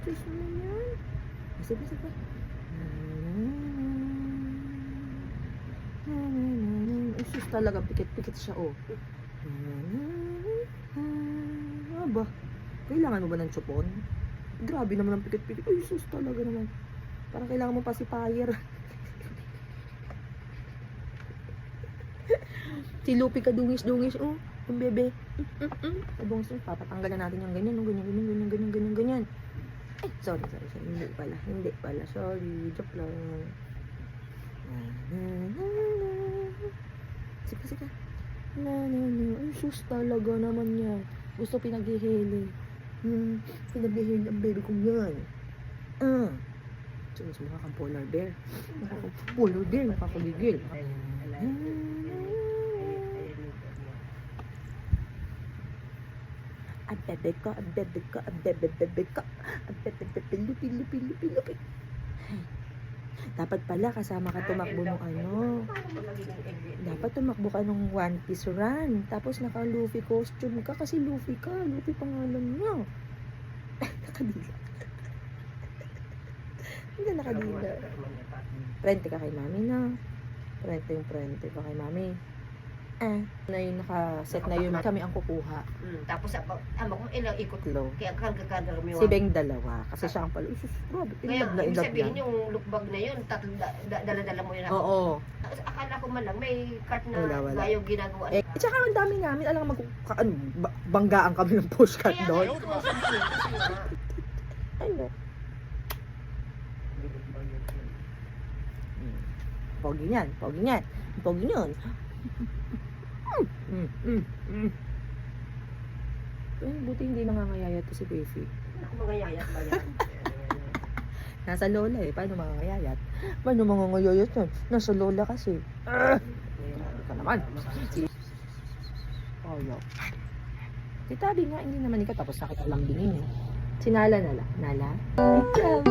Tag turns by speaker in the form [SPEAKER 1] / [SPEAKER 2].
[SPEAKER 1] Diyos naman yan. Sige, sige. Ay, sus talaga. Pikit-pikit siya, oh. Aba, kailangan mo ba ng chupon? Grabe naman ang pikit-pikit. Ay, sus talaga naman. Parang kailangan mo pacifier. Si Lupi ka dungis-dungis, oh. Yung bebe. Dungis, papatanggalan natin yung ganyan, ganyan. Ay, sorry. Hindi pala. Sorry, joke lang. Sige. Ay, sus talaga naman yan. Gusto pinaghihili. Pinaghihili ang baby kong yan. Sus, mukha kang polar bear. Nakakagigil. Bebe ko. Lupi. Dapat pala kasama ka tumakbo nung ano. Dapat tumakbo ka nung One Piece run. Tapos naka-Luffy costume ka kasi Luffy ka. Luffy pangalan niya. Nakadila. Hindi nakadila. Prente ka kay mami na. Prente ka kay mami. Na yung naka-set na yun, kami ang kukuha.
[SPEAKER 2] Tapos amo kung ilang ikot
[SPEAKER 1] Low.
[SPEAKER 2] kaya karga-karga kami.
[SPEAKER 1] Si Beng dalawa. Kasi siya ang pala. Isus, grabe.
[SPEAKER 2] Kaya
[SPEAKER 1] Inlab na
[SPEAKER 2] ibig
[SPEAKER 1] inlab
[SPEAKER 2] sabihin
[SPEAKER 1] yan.
[SPEAKER 2] yung lookbag na yun, dala-dala mo yun ako.
[SPEAKER 1] Oo.
[SPEAKER 2] Tapos akala ko man lang may cart na
[SPEAKER 1] Wala.
[SPEAKER 2] bayo ginagawa.
[SPEAKER 1] Tsaka ang dami namin, alam nga banggaan kami ng postcard
[SPEAKER 2] Kaya
[SPEAKER 1] doon.
[SPEAKER 2] nga ito sabihin kasi nga.
[SPEAKER 1] Ay, no. Pogi niyan. Pogi niyan. Buti hindi nangangayayat to si Beefy.
[SPEAKER 2] Ako mga yayat ba yan?
[SPEAKER 1] Nasa lola eh. Paano mangangayayat? Paano mangangayayat yun? Nasa lola kasi. Ika naman. Ayaw. Titabi nga, hindi naman ikaw. Tapos sakit ang lambingin eh. Sinala nala. Nala? Ikaw.